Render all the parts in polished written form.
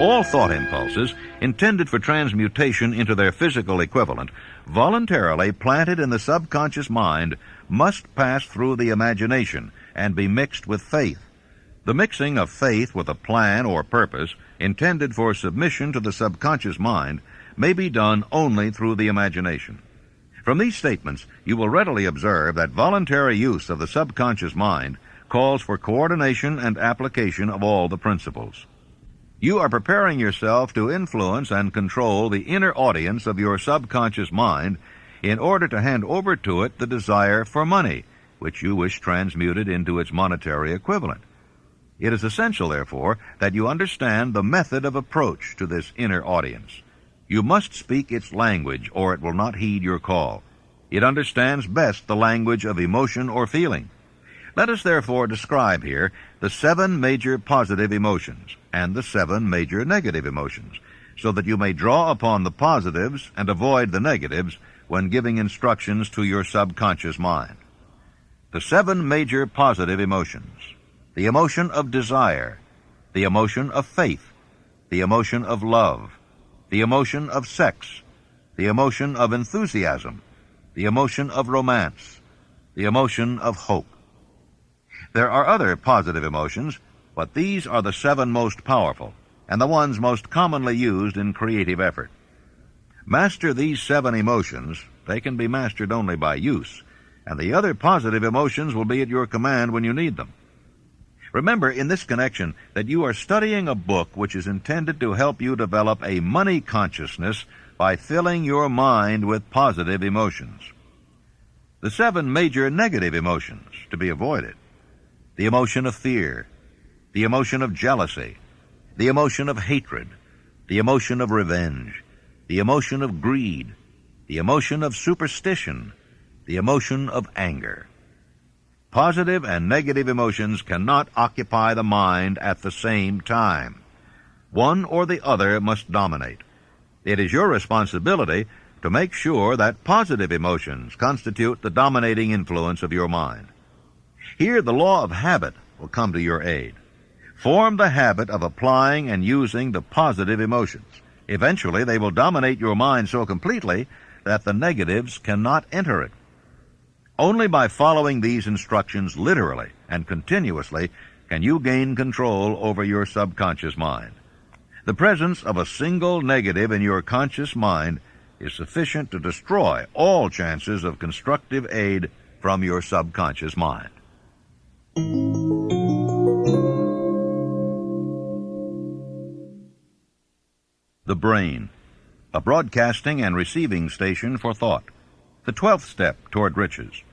All thought impulses, intended for transmutation into their physical equivalent, voluntarily planted in the subconscious mind, must pass through the imagination and be mixed with faith. The mixing of faith with a plan or purpose intended for submission to the subconscious mind may be done only through the imagination. From these statements, you will readily observe that voluntary use of the subconscious mind calls for coordination and application of all the principles. You are preparing yourself to influence and control the inner audience of your subconscious mind in order to hand over to it the desire for money, which you wish transmuted into its monetary equivalent. It is essential, therefore, that you understand the method of approach to this inner audience. You must speak its language, or it will not heed your call. It understands best the language of emotion or feeling. Let us therefore describe here the 7 major positive emotions and the 7 major negative emotions, so that you may draw upon the positives and avoid the negatives when giving instructions to your subconscious mind. The 7 major positive emotions: the emotion of desire, the emotion of faith, the emotion of love, the emotion of sex, the emotion of enthusiasm, the emotion of romance, the emotion of hope. There are other positive emotions, but these are the 7 most powerful and the ones most commonly used in creative effort. Master these 7 emotions. They can be mastered only by use, and the other positive emotions will be at your command when you need them. Remember in this connection that you are studying a book which is intended to help you develop a money consciousness by filling your mind with positive emotions. The 7 major negative emotions to be avoided: the emotion of fear, the emotion of jealousy, the emotion of hatred, the emotion of revenge, the emotion of greed, the emotion of superstition, the emotion of anger. Positive and negative emotions cannot occupy the mind at the same time. One or the other must dominate. It is your responsibility to make sure that positive emotions constitute the dominating influence of your mind. Here the law of habit will come to your aid. Form the habit of applying and using the positive emotions. Eventually they will dominate your mind so completely that the negatives cannot enter it. Only by following these instructions literally and continuously can you gain control over your subconscious mind. The presence of a single negative in your conscious mind is sufficient to destroy all chances of constructive aid from your subconscious mind. The brain, a broadcasting and receiving station for thought, the 12th step toward riches.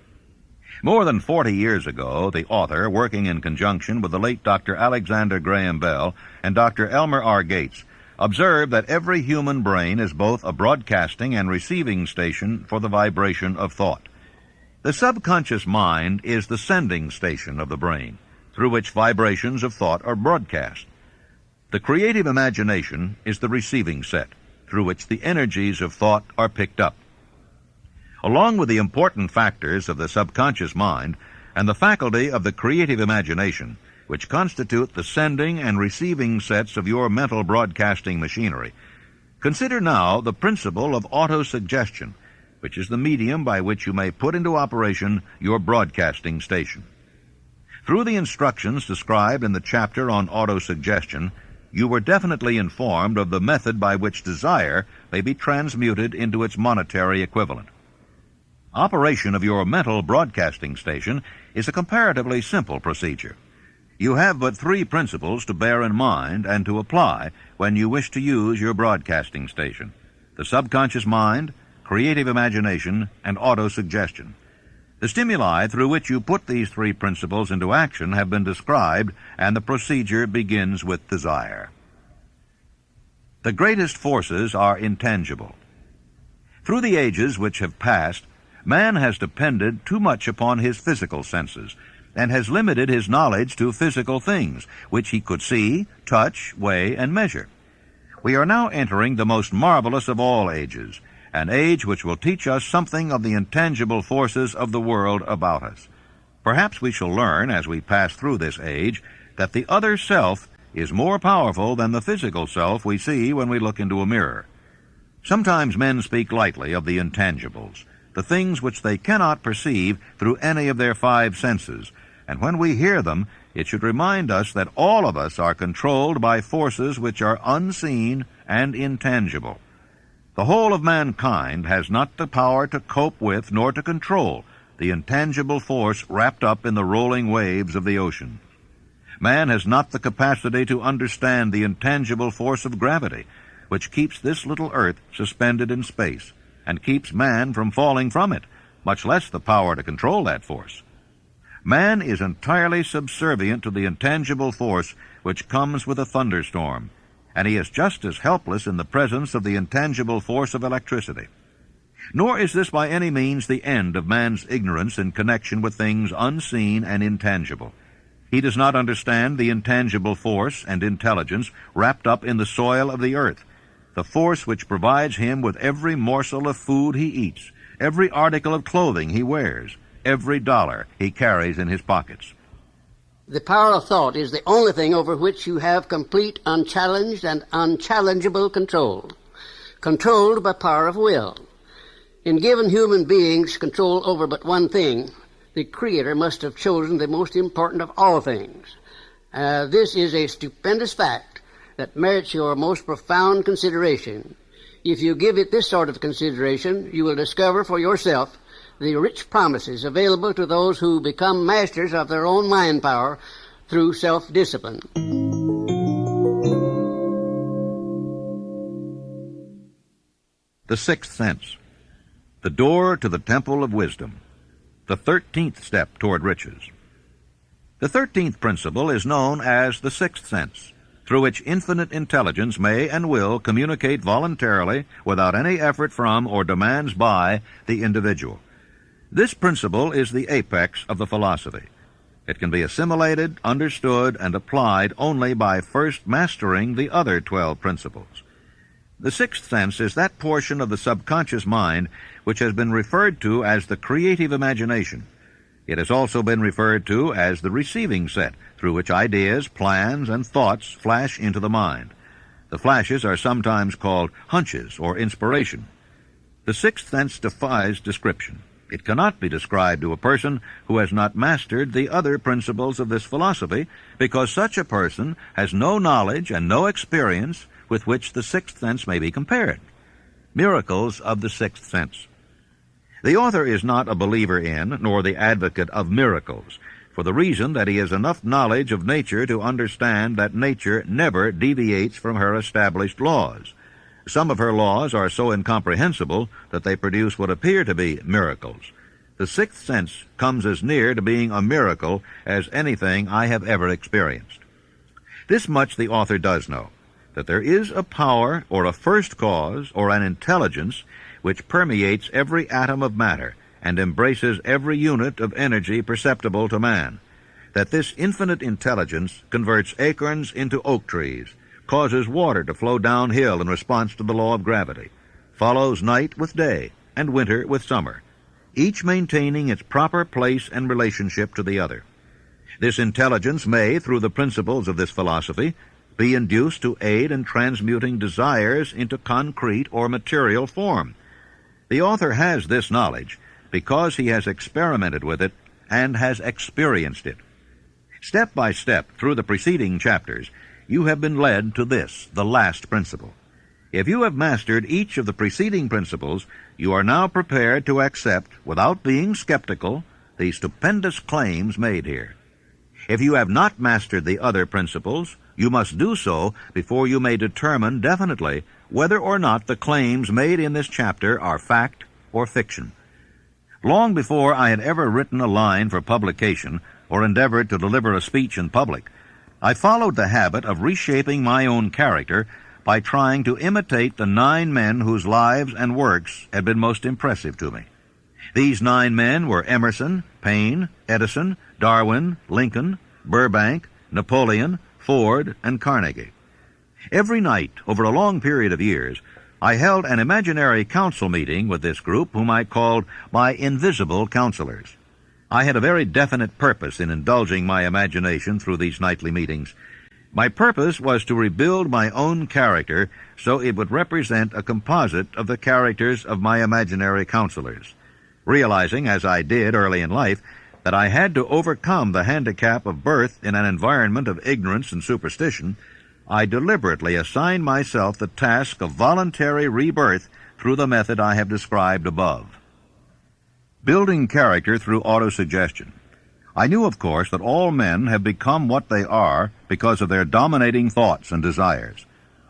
More than 40 years ago, the author, working in conjunction with the late Dr. Alexander Graham Bell and Dr. Elmer R. Gates, observed that every human brain is both a broadcasting and receiving station for the vibration of thought. The subconscious mind is the sending station of the brain, through which vibrations of thought are broadcast. The creative imagination is the receiving set, through which the energies of thought are picked up. Along with the important factors of the subconscious mind and the faculty of the creative imagination, which constitute the sending and receiving sets of your mental broadcasting machinery, consider now the principle of autosuggestion, which is the medium by which you may put into operation your broadcasting station. Through the instructions described in the chapter on autosuggestion, you were definitely informed of the method by which desire may be transmuted into its monetary equivalent. Operation of your mental broadcasting station is a comparatively simple procedure. You have but 3 principles to bear in mind and to apply when you wish to use your broadcasting station: the subconscious mind, creative imagination, and autosuggestion. The stimuli through which you put these 3 principles into action have been described, and the procedure begins with desire. The greatest forces are intangible. Through the ages which have passed, man has depended too much upon his physical senses, and has limited his knowledge to physical things, which he could see, touch, weigh, and measure. We are now entering the most marvelous of all ages, an age which will teach us something of the intangible forces of the world about us. Perhaps we shall learn, as we pass through this age, that the other self is more powerful than the physical self we see when we look into a mirror. Sometimes men speak lightly of the intangibles, the things which they cannot perceive through any of their five senses, and when we hear them, it should remind us that all of us are controlled by forces which are unseen and intangible. The whole of mankind has not the power to cope with nor to control the intangible force wrapped up in the rolling waves of the ocean. Man has not the capacity to understand the intangible force of gravity, which keeps this little earth suspended in space, and keeps man from falling from it, much less the power to control that force. Man is entirely subservient to the intangible force which comes with a thunderstorm, and he is just as helpless in the presence of the intangible force of electricity. Nor is this by any means the end of man's ignorance in connection with things unseen and intangible. He does not understand the intangible force and intelligence wrapped up in the soil of the earth, the force which provides him with every morsel of food he eats, every article of clothing he wears, every dollar he carries in his pockets. The power of thought is the only thing over which you have complete, unchallenged, and unchallengeable control. Controlled by power of will. In giving human beings control over but one thing, the Creator must have chosen the most important of all things. This is a stupendous fact that merits your most profound consideration. If you give it this sort of consideration, you will discover for yourself the rich promises available to those who become masters of their own mind power through self-discipline. The sixth sense, the door to the temple of wisdom, the 13th step toward riches. The 13th principle is known as the sixth sense, through which infinite intelligence may and will communicate voluntarily without any effort from or demands by the individual. This principle is the apex of the philosophy. It can be assimilated, understood, and applied only by first mastering the other 12 principles. The sixth sense is that portion of the subconscious mind which has been referred to as the creative imagination. It has also been referred to as the receiving set, through which ideas, plans, and thoughts flash into the mind. The flashes are sometimes called hunches or inspiration. The sixth sense defies description. It cannot be described to a person who has not mastered the other principles of this philosophy, because such a person has no knowledge and no experience with which the sixth sense may be compared. Miracles of the sixth sense. The author is not a believer in, nor the advocate of miracles, for the reason that he has enough knowledge of nature to understand that nature never deviates from her established laws. Some of her laws are so incomprehensible that they produce what appear to be miracles. The sixth sense comes as near to being a miracle as anything I have ever experienced. This much the author does know, that there is a power or a first cause or an intelligence which permeates every atom of matter and embraces every unit of energy perceptible to man, that this infinite intelligence converts acorns into oak trees, causes water to flow downhill in response to the law of gravity, follows night with day and winter with summer, each maintaining its proper place and relationship to the other. This intelligence may, through the principles of this philosophy, be induced to aid in transmuting desires into concrete or material form. The author has this knowledge because he has experimented with it and has experienced it. Step by step through the preceding chapters, you have been led to this, the last principle. If you have mastered each of the preceding principles, you are now prepared to accept, without being skeptical, the stupendous claims made here. If you have not mastered the other principles, you must do so before you may determine definitely whether or not the claims made in this chapter are fact or fiction. Long before I had ever written a line for publication or endeavored to deliver a speech in public, I followed the habit of reshaping my own character by trying to imitate the 9 men whose lives and works had been most impressive to me. These 9 men were Emerson, Paine, Edison, Darwin, Lincoln, Burbank, Napoleon, Ford, and Carnegie. Every night, over a long period of years, I held an imaginary council meeting with this group whom I called my invisible counselors. I had a very definite purpose in indulging my imagination through these nightly meetings. My purpose was to rebuild my own character so it would represent a composite of the characters of my imaginary counselors. Realizing, as I did early in life, that I had to overcome the handicap of birth in an environment of ignorance and superstition, I deliberately assigned myself the task of voluntary rebirth through the method I have described above. Building character through autosuggestion. I knew, of course, that all men have become what they are because of their dominating thoughts and desires.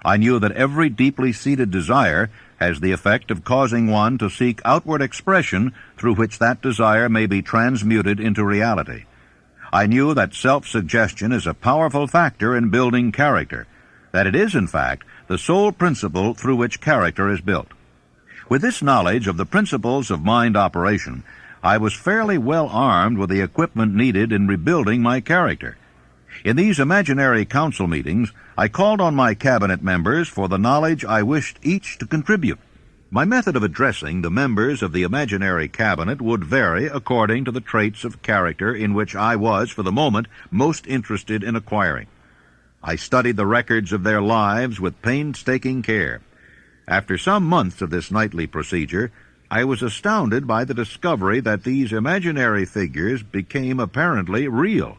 I knew that every deeply seated desire has the effect of causing one to seek outward expression through which that desire may be transmuted into reality. I knew that self-suggestion is a powerful factor in building character, that it is, in fact, the sole principle through which character is built. With this knowledge of the principles of mind operation, I was fairly well armed with the equipment needed in rebuilding my character. In these imaginary council meetings, I called on my cabinet members for the knowledge I wished each to contribute. My method of addressing the members of the imaginary cabinet would vary according to the traits of character in which I was, for the moment, most interested in acquiring. I studied the records of their lives with painstaking care. After some months of this nightly procedure, I was astounded by the discovery that these imaginary figures became apparently real.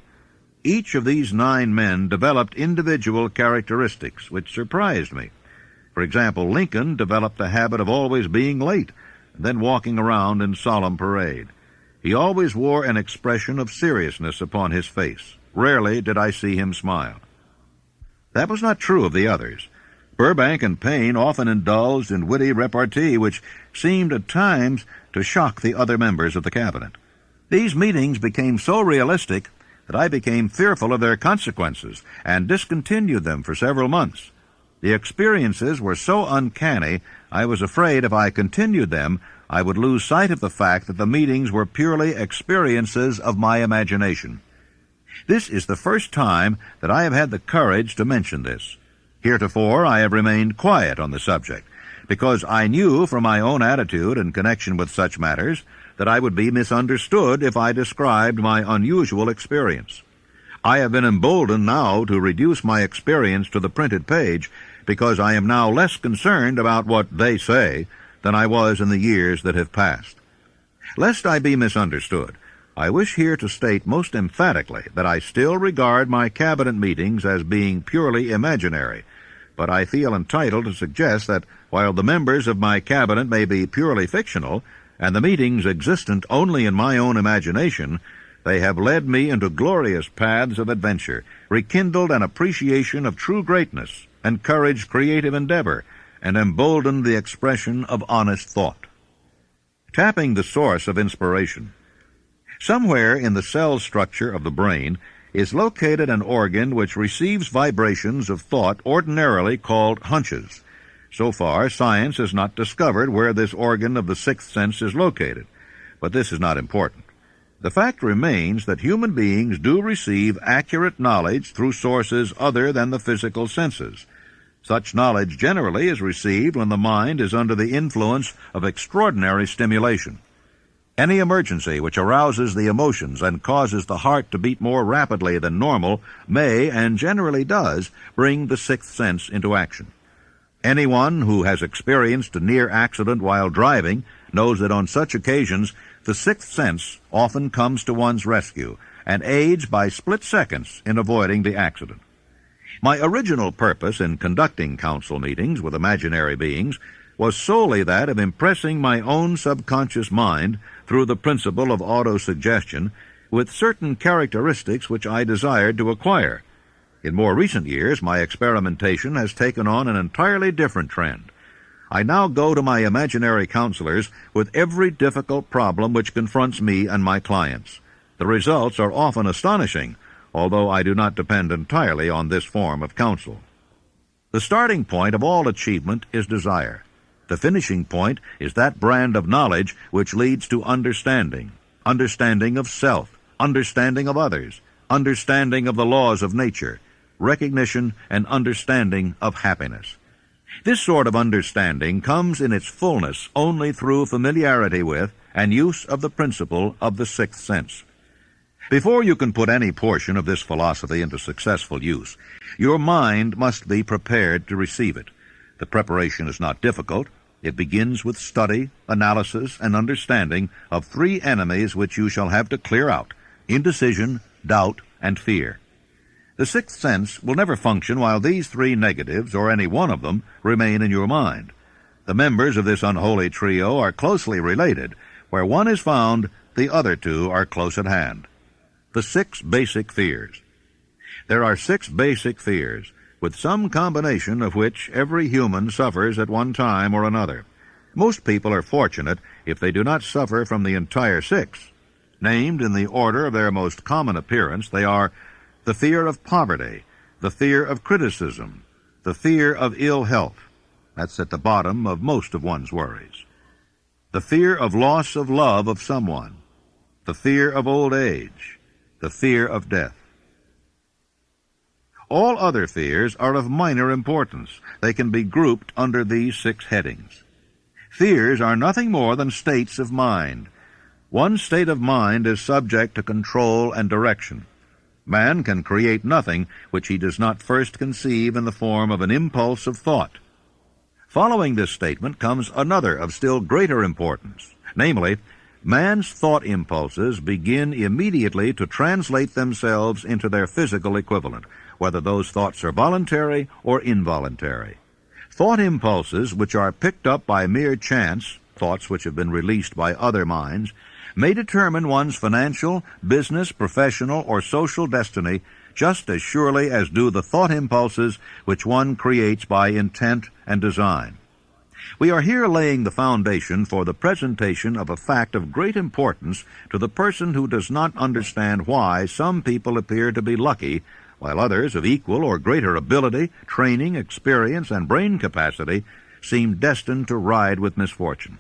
Each of these 9 men developed individual characteristics which surprised me. For example, Lincoln developed the habit of always being late, and then walking around in solemn parade. He always wore an expression of seriousness upon his face. Rarely did I see him smile. That was not true of the others. Burbank and Payne often indulged in witty repartee which seemed at times to shock the other members of the cabinet. These meetings became so realistic that I became fearful of their consequences and discontinued them for several months. The experiences were so uncanny, I was afraid if I continued them, I would lose sight of the fact that the meetings were purely experiences of my imagination. This is the first time that I have had the courage to mention this. Heretofore, I have remained quiet on the subject, because I knew from my own attitude in connection with such matters that I would be misunderstood if I described my unusual experience. I have been emboldened now to reduce my experience to the printed page, because I am now less concerned about what they say than I was in the years that have passed. Lest I be misunderstood, I wish here to state most emphatically that I still regard my cabinet meetings as being purely imaginary, but I feel entitled to suggest that while the members of my cabinet may be purely fictional, and the meetings existent only in my own imagination, they have led me into glorious paths of adventure, rekindled an appreciation of true greatness, encouraged creative endeavor, and emboldened the expression of honest thought. Tapping the source of inspiration. Somewhere in the cell structure of the brain is located an organ which receives vibrations of thought ordinarily called hunches. So far, science has not discovered where this organ of the sixth sense is located, but this is not important. The fact remains that human beings do receive accurate knowledge through sources other than the physical senses. Such knowledge generally is received when the mind is under the influence of extraordinary stimulation. Any emergency which arouses the emotions and causes the heart to beat more rapidly than normal may, and generally does, bring the sixth sense into action. Anyone who has experienced a near accident while driving knows that on such occasions the sixth sense often comes to one's rescue and aids by split seconds in avoiding the accident. My original purpose in conducting council meetings with imaginary beings was solely that of impressing my own subconscious mind through the principle of autosuggestion with certain characteristics which I desired to acquire. In more recent years, my experimentation has taken on an entirely different trend. I now go to my imaginary counselors with every difficult problem which confronts me and my clients. The results are often astonishing, although I do not depend entirely on this form of counsel. The starting point of all achievement is desire. The finishing point is that brand of knowledge which leads to understanding of self, understanding of others, understanding of the laws of nature, recognition and understanding of happiness. This sort of understanding comes in its fullness only through familiarity with and use of the principle of the sixth sense. Before you can put any portion of this philosophy into successful use, your mind must be prepared to receive it. The preparation is not difficult. It begins with study, analysis, and understanding of three enemies which you shall have to clear out: indecision, doubt, and fear. The sixth sense will never function while these three negatives, or any one of them, remain in your mind. The members of this unholy trio are closely related. Where one is found, the other two are close at hand. The 6 basic fears. There are 6 basic fears, with some combination of which every human suffers at one time or another. Most people are fortunate if they do not suffer from the entire 6. Named in the order of their most common appearance, they are the fear of poverty, the fear of criticism, the fear of ill health. That's at the bottom of most of one's worries. The fear of loss of love of someone, the fear of old age, the fear of death. All other fears are of minor importance. They can be grouped under these 6 headings. Fears are nothing more than states of mind. One state of mind is subject to control and direction. Man can create nothing which he does not first conceive in the form of an impulse of thought. Following this statement comes another of still greater importance, namely, man's thought impulses begin immediately to translate themselves into their physical equivalent, whether those thoughts are voluntary or involuntary. Thought impulses which are picked up by mere chance, thoughts which have been released by other minds, may determine one's financial, business, professional, or social destiny just as surely as do the thought impulses which one creates by intent and design. We are here laying the foundation for the presentation of a fact of great importance to the person who does not understand why some people appear to be lucky, while others of equal or greater ability, training, experience, and brain capacity seem destined to ride with misfortune.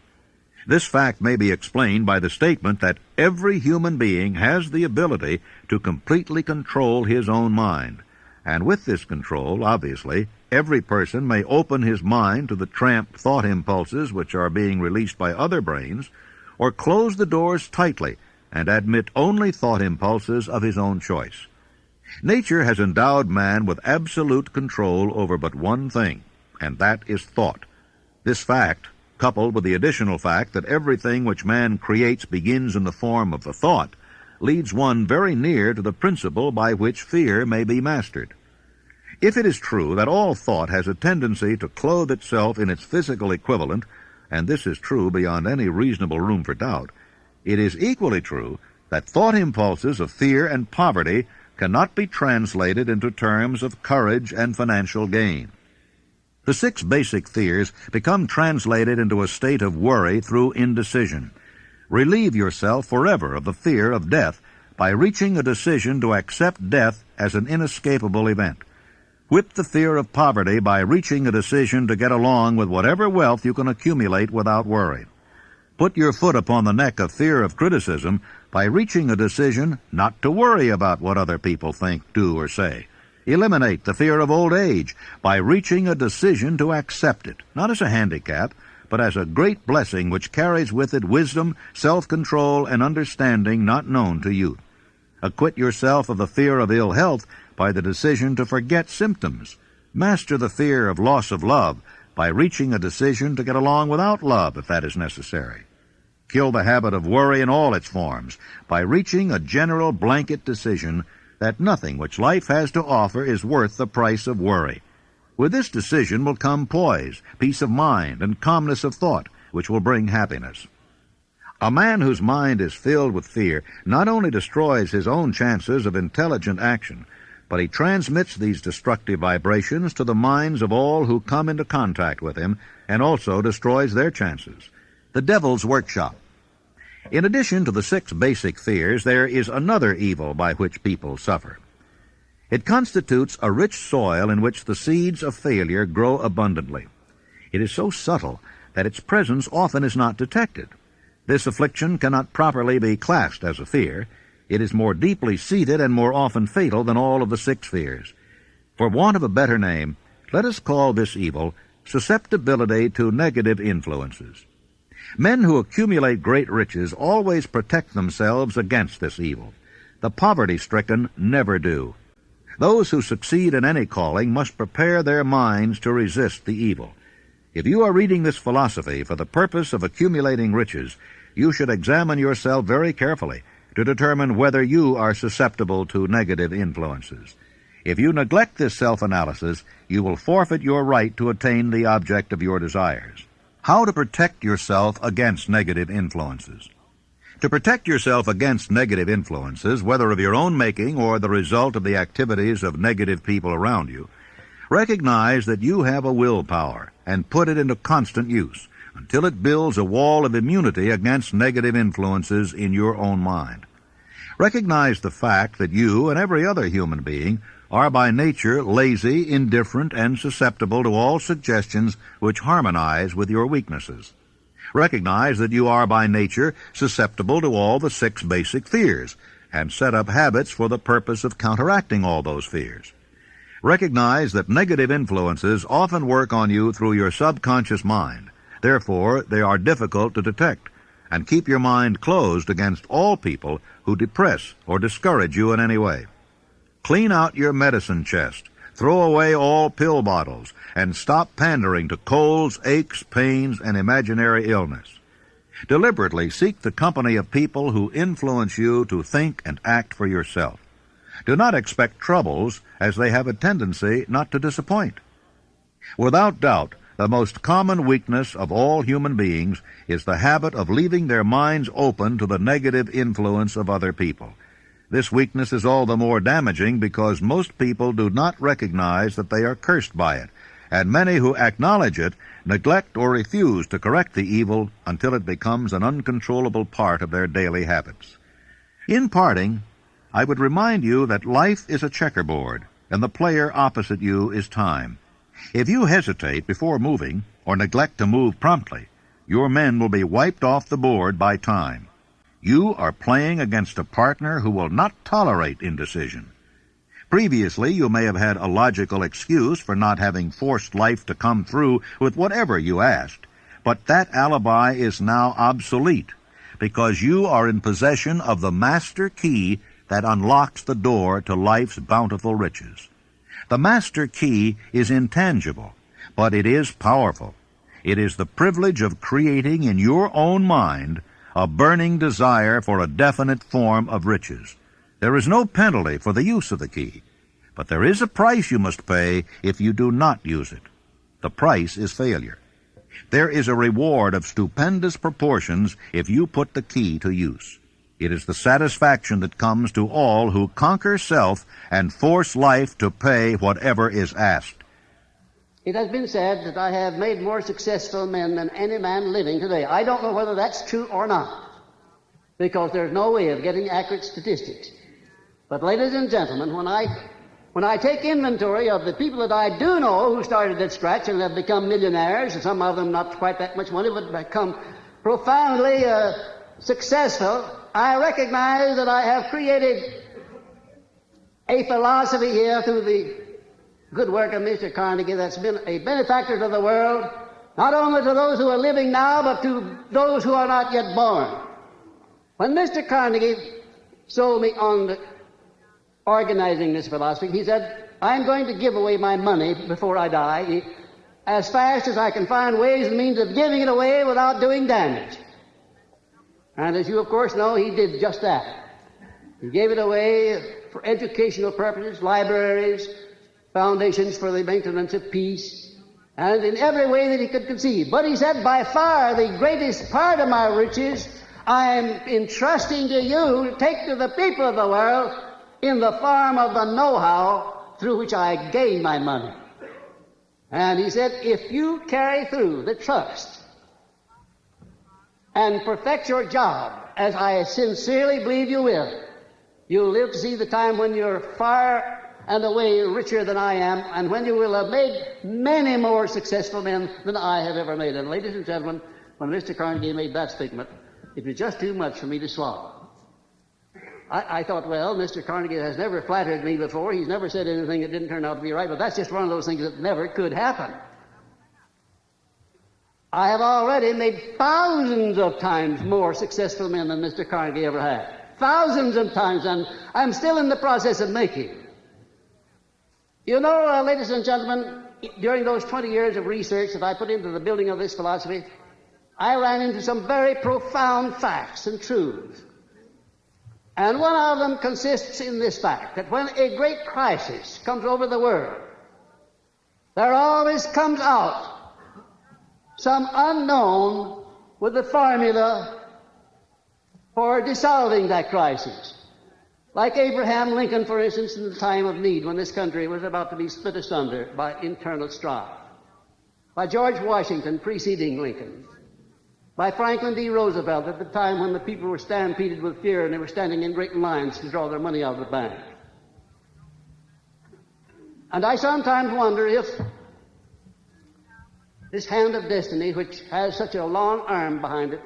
This fact may be explained by the statement that every human being has the ability to completely control his own mind. And with this control, obviously, every person may open his mind to the tramp thought impulses which are being released by other brains, or close the doors tightly and admit only thought impulses of his own choice. Nature has endowed man with absolute control over but one thing, and that is thought. This fact, coupled with the additional fact that everything which man creates begins in the form of the thought, leads one very near to the principle by which fear may be mastered. If it is true that all thought has a tendency to clothe itself in its physical equivalent, and this is true beyond any reasonable room for doubt, it is equally true that thought impulses of fear and poverty cannot be translated into terms of courage and financial gain. The 6 basic fears become translated into a state of worry through indecision. Relieve yourself forever of the fear of death by reaching a decision to accept death as an inescapable event. Whip the fear of poverty by reaching a decision to get along with whatever wealth you can accumulate without worry. Put your foot upon the neck of fear of criticism by reaching a decision not to worry about what other people think, do, or say. Eliminate the fear of old age by reaching a decision to accept it, not as a handicap, but as a great blessing which carries with it wisdom, self-control, and understanding not known to youth. Acquit yourself of the fear of ill health by the decision to forget symptoms. Master the fear of loss of love by reaching a decision to get along without love if that is necessary. Kill the habit of worry in all its forms by reaching a general blanket decision that nothing which life has to offer is worth the price of worry. With this decision will come poise, peace of mind, and calmness of thought, which will bring happiness. A man whose mind is filled with fear not only destroys his own chances of intelligent action, but he transmits these destructive vibrations to the minds of all who come into contact with him, and also destroys their chances. The devil's workshop. In addition to the 6 basic fears, there is another evil by which people suffer. It constitutes a rich soil in which the seeds of failure grow abundantly. It is so subtle that its presence often is not detected. This affliction cannot properly be classed as a fear. It is more deeply seated and more often fatal than all of the 6 fears. For want of a better name, let us call this evil susceptibility to negative influences. Men who accumulate great riches always protect themselves against this evil. The poverty-stricken never do. Those who succeed in any calling must prepare their minds to resist the evil. If you are reading this philosophy for the purpose of accumulating riches, you should examine yourself very carefully to determine whether you are susceptible to negative influences. If you neglect this self-analysis, you will forfeit your right to attain the object of your desires. How to protect yourself against negative influences? To protect yourself against negative influences, whether of your own making or the result of the activities of negative people around you, recognize that you have a willpower and put it into constant use until it builds a wall of immunity against negative influences in your own mind. Recognize the fact that you and every other human being are by nature lazy, indifferent, and susceptible to all suggestions which harmonize with your weaknesses. Recognize that you are by nature susceptible to all the 6 basic fears, and set up habits for the purpose of counteracting all those fears. Recognize that negative influences often work on you through your subconscious mind. Therefore, they are difficult to detect, and keep your mind closed against all people who depress or discourage you in any way. Clean out your medicine chest, throw away all pill bottles, and stop pandering to colds, aches, pains, and imaginary illness. Deliberately seek the company of people who influence you to think and act for yourself. Do not expect troubles, as they have a tendency not to disappoint. Without doubt, the most common weakness of all human beings is the habit of leaving their minds open to the negative influence of other people. This weakness is all the more damaging because most people do not recognize that they are cursed by it, and many who acknowledge it neglect or refuse to correct the evil until it becomes an uncontrollable part of their daily habits. In parting, I would remind you that life is a checkerboard, and the player opposite you is time. If you hesitate before moving, or neglect to move promptly, your men will be wiped off the board by time. You are playing against a partner who will not tolerate indecision. Previously, you may have had a logical excuse for not having forced life to come through with whatever you asked, but that alibi is now obsolete because you are in possession of the master key that unlocks the door to life's bountiful riches. The master key is intangible, but it is powerful. It is the privilege of creating in your own mind a burning desire for a definite form of riches. There is no penalty for the use of the key, but there is a price you must pay if you do not use it. The price is failure. There is a reward of stupendous proportions if you put the key to use. It is the satisfaction that comes to all who conquer self and force life to pay whatever is asked. It has been said that I have made more successful men than any man living today. I don't know whether that's true or not, because there's no way of getting accurate statistics. But ladies and gentlemen, when I take inventory of the people that I do know who started at scratch and have become millionaires, and some of them not quite that much money, but become profoundly successful, I recognize that I have created a philosophy here through the good work of Mr. Carnegie that's been a benefactor to the world, not only to those who are living now, but to those who are not yet born. When Mr. Carnegie sold me on organizing this philosophy, he said, I'm going to give away my money before I die as fast as I can find ways and means of giving it away without doing damage. And as you, of course, know, he did just that. He gave it away for educational purposes, libraries, foundations for the maintenance of peace, and in every way that he could conceive. But he said, by far the greatest part of my riches I am entrusting to you to take to the people of the world in the form of the know-how through which I gain my money. And he said, if you carry through the trust and perfect your job, as I sincerely believe you will, you'll live to see the time when you're far and away richer than I am, and when you will have made many more successful men than I have ever made. And ladies and gentlemen, when Mr. Carnegie made that statement, it was just too much for me to swallow. I thought, well, Mr. Carnegie has never flattered me before. He's never said anything that didn't turn out to be right, but that's just one of those things that never could happen. I have already made thousands of times more successful men than Mr. Carnegie ever had. thousands of times, and I'm still in the process of making. You know, ladies and gentlemen, during those 20 years of research that I put into the building of this philosophy, I ran into some very profound facts and truths. And one of them consists in this fact, that when a great crisis comes over the world, there always comes out some unknown with the formula for dissolving that crisis. Like Abraham Lincoln, for instance, in the time of need, when this country was about to be split asunder by internal strife. By George Washington preceding Lincoln. By Franklin D. Roosevelt at the time when the people were stampeded with fear and they were standing in great lines to draw their money out of the bank. And I sometimes wonder if this hand of destiny, which has such a long arm behind it,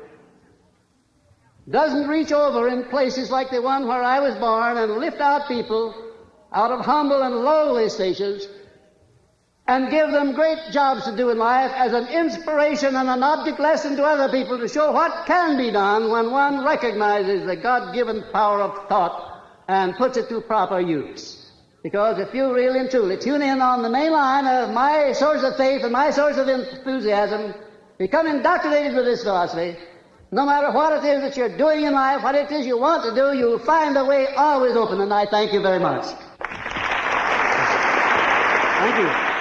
doesn't reach over in places like the one where I was born and lift out people out of humble and lowly stations and give them great jobs to do in life as an inspiration and an object lesson to other people to show what can be done when one recognizes the God-given power of thought and puts it to proper use. Because if you really and truly tune in on the main line of my source of faith and my source of enthusiasm, become indoctrinated with this philosophy, no matter what it is that you're doing in life, what it is you want to do, you'll find the way always open, and I thank you very much. Thank you.